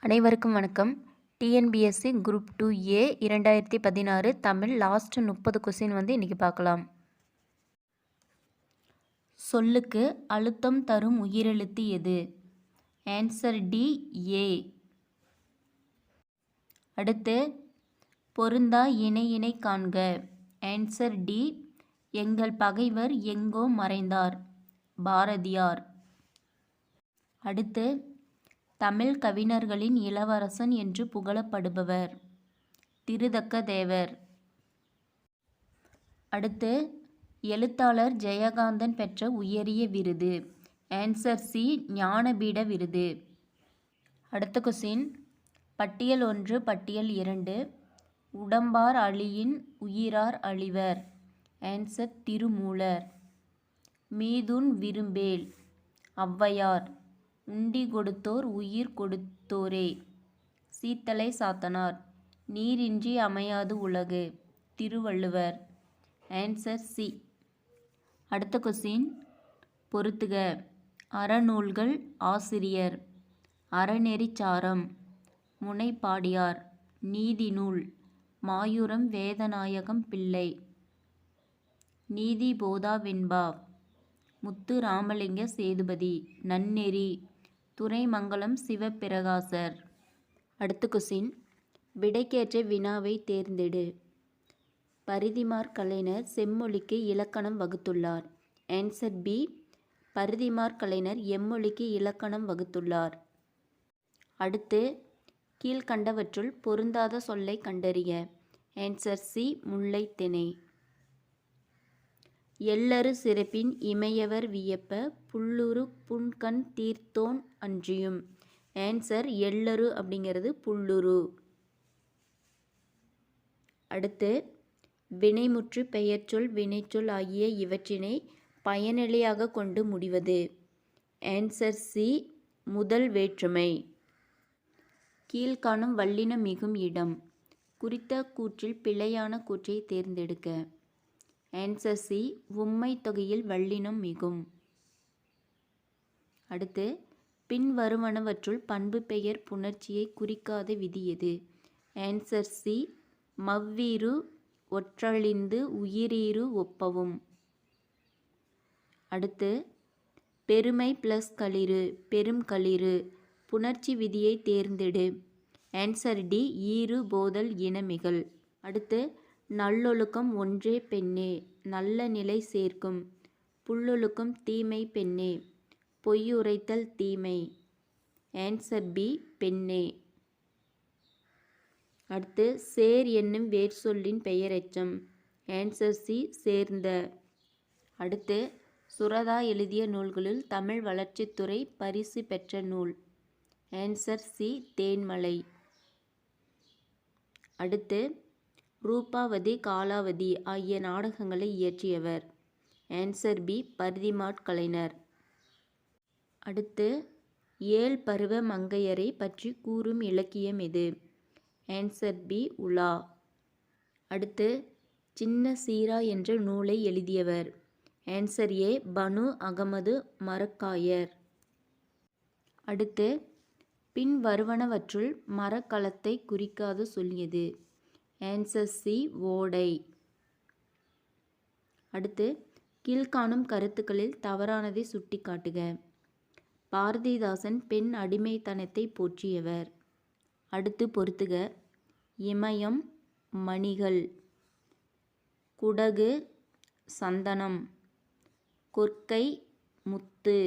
அனைவருக்கும் வணக்கம். TNPSC group 2A 2016 Tamil last 30 question இன்றைக்கி பார்க்கலாம். சொல்லுக்கு அழுத்தம் தரும் உயிரெழுத்து எது? ஆன்சர் டி, ஏ. அடுத்து பொருந்தா இணை காண்க. ஆன்சர் டி, எங்கள் பகைவர் எங்கோ மறைந்தார், பாரதியார். அடுத்து தமிழ் கவிஞர்களின் இளவரசன் என்று புகழப்படுபவர் திருதக்க தேவர். அடுத்து எழுத்தாளர் ஜெயகாந்தன் பெற்ற உயரிய விருது. ஆன்சர் சி, ஞானபீட விருது. அடுத்த கொஸ்டின், பட்டியல் 1 பட்டியல் 2 உடம்பார் அழியின் உயிரார் அழிவர். ஆன்சர் திருமூலர். மீதுன் விரும்பேல் ஔவையார். உண்டி கொடுத்தோர் உயிர் கொடுத்தோரே சீத்தலை சாத்தனார். நீரின்றி அமையாது உலகு திருவள்ளுவர். Answer C. அடுத்த கொஸ்டின், பொறுத்துக. அறநூல்கள் ஆசிரியர் அறநெறிச்சாரம் முனைப்பாடியார். நீதிநூல் மாயூரம் வேதநாயகம் பிள்ளை. நீதி போதா வெண்பா முத்து ராமலிங்க சேதுபதி. நன்னெறி துரைமங்கலம் சிவப்பிரகாசர். அடுத்த கொஸ்டின், விடைக்கேற்ற வினாவை தேர்ந்தெடு. பரிதிமாற் கலைஞர் செம்மொழிக்கு இலக்கணம் வகுத்துள்ளார். ஆன்சர் பி, பரிதிமாற் கலைஞர் எம்மொழிக்கு இலக்கணம் வகுத்துள்ளார். அடுத்து கீழ்கண்டவற்றுள் பொருந்தாத சொல்லை கண்டறிய. ஆன்சர் சி, முல்லை திணை. எள்ளறு சிறப்பின் இமையவர் வியப்ப புல்லுரு புன்கண் தீர்த்தோன் அன்றியும். ஆன்சர் எள்ளறு அப்படிங்கிறது புல்லுரு. அடுத்து வினைமுற்று பெயர்ச்சொல் வினைச்சொல் ஆகிய இவற்றினை பயனிலையாக கொண்டு முடிவது. ஆன்சர் சி, முதல் வேற்றுமை. கீழ்காணும் வல்லினம் மிகும் இடம். குறித்த கூற்றில் பிழையான கூற்றை தேர்ந்தெடுக்க. ஆன்சர் சி, உம்மை தொகையில் வல்லினம் மிகும். அடுத்து பின்வருவனவற்றுள் பண்பு பெயர் புணர்ச்சியை குறிக்காத விதி எது? ஆன்சர் சி, மவ்வீறு ஒற்றழிந்து உயிரீறு ஒப்பவும். அடுத்து பெருமை பிளஸ் களிறு பெரும் களிறு புணர்ச்சி விதியை தேர்ந்தெடு. ஆன்சர் டி, ஈறு போதல் இனமிகள். அடுத்து நல்லொழுக்கம் ஒன்றே பெண்ணே நல்ல நிலை சேர்க்கும். புல்லொழுக்கம் தீமை பெண்ணே பொய்யுரைத்தல் தீமை. ஆன்சர் பி, பெண்ணே. அடுத்து சேர் என்னும் வேர் சொல்லின் பெயரெச்சம். ஆன்சர் சி, சேர்ந்த. அடுத்து சுரதா எழுதிய நூல்களுள் தமிழ் வளர்ச்சித்துறை பரிசு பெற்ற நூல். Answer C, Thenmalai. அடுத்து ரூபாவதி காலாவதி ஆகிய நாடகங்களை இயற்றியவர். Answer B, Parithimar Kalaignar. அடுத்து ஏழ் பருவ மங்கையரை பற்றி கூறும் இலக்கியம் எது? ஆன்சர் பி, உலா. அடுத்து சின்ன சீரா என்ற நூலை எழுதியவர். ஆன்சர் ஏ, பனு அகமது மரக்காயர். அடுத்து பின் வருவனவற்றுள் மரக்கலத்தை குறிக்காத சொல் எது? ஆன்சர் சி, ஓடை. அடுத்து கீழ்காணும் கருத்துக்களில் தவறானதை சுட்டி காட்டுக. பாரதிதாசன் பெண் அடிமைத்தனத்தை போற்றியவர். அடுத்து பொறுத்துக. இமயம் மணிகள், குடகு சந்தனம், கொற்கை முத்து,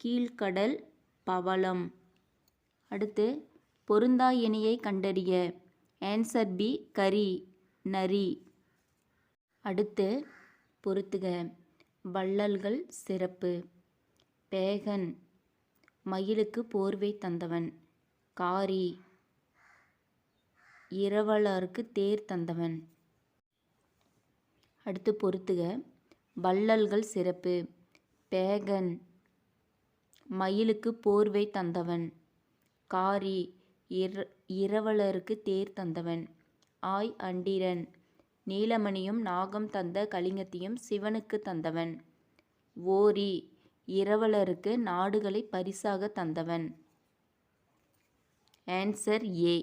கீழ்கடல் பவளம். அடுத்து பொருந்தா இணையை கண்டறிய. ஆன்சர் பி, கரி நரி. அடுத்து பொறுத்துக. வள்ளல்கள் சிறப்பு. பேகன் மயிலுக்கு போர்வை தந்தவன். காரி இரவலருக்கு தேர் தந்தவன். அடுத்து பொறுத்துக. வள்ளல்கள் சிறப்பு. பேகன் மயிலுக்கு போர்வை தந்தவன். காரி இரவலருக்கு தேர் தந்தவன். ஆய் அண்டிரன் நீலமணியும் நாகம் தந்த கலிங்கத்தையும் சிவனுக்கு தந்தவன். ஓரி இரவலருக்கு நாடுகளை பரிசாக தந்தவன். Answer A.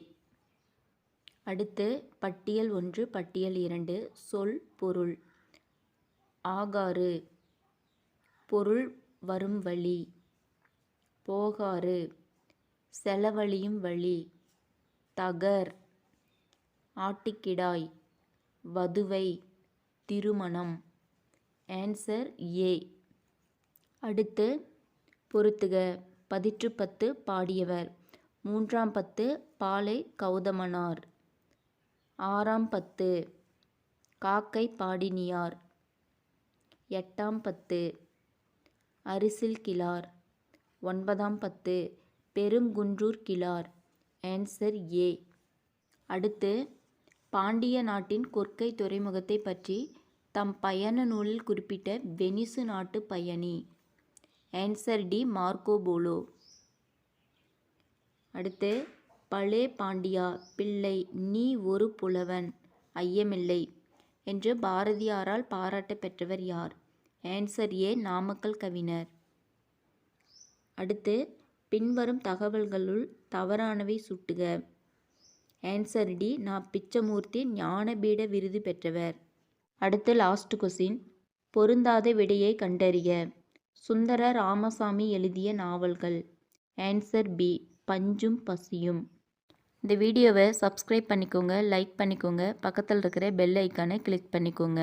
அடுத்து பட்டியல் 1 பட்டியல் 2 சொல் பொருள். ஆகாறு பொருள் வரும் வழி. போகாறு செலவழியும் வழி. தகர் ஆட்டுக்கிடாய். வதுவை திருமணம். Answer A. அடுத்து பொறுத்துக. பதிற்று 10 பாடியவர். 3ஆம் 10 பாலை கௌதமனார். 6ஆம் 10 காக்கை பாடினியார். 8ஆம் 10 அரிசில் கிழார். 9ஆம் 10 பெருங்குன்றூர் கிழார். Answer A. அடுத்து பாண்டிய நாட்டின் கொற்கை துறைமுகத்தை பற்றி தம் பயண நூலில் குறிப்பிட்ட வெனிசு நாட்டு பயணி. Answer D Marco Polo. அடுத்து பலே பாண்டியா பிள்ளை நீ ஒரு புலவன் ஐயமில்லை என்று பாரதியாரால் பாராட்ட பெற்றவர் யார்? ஆன்சர் ஏ நாமக்கல் கவிஞர். அடுத்து பின்வரும் தகவல்களுள் தவறானவை சுட்டுக. ஆன்சர் டி நா. பிச்சமூர்த்தி ஞானபீட விருது பெற்றவர். அடுத்து லாஸ்ட் கொஸ்டின். பொருந்தாத விடையை கண்டறிக. சுந்தர ராமசாமி எழுதிய நாவல்கள். ஆன்சர் பி பஞ்சும் பசியும். இந்த வீடியோவை சப்ஸ்கிரைப் பண்ணிக்கோங்க, லைக் பண்ணிக்கோங்க, பக்கத்தில் இருக்கிற பெல் ஐக்கானை கிளிக் பண்ணிக்கோங்க.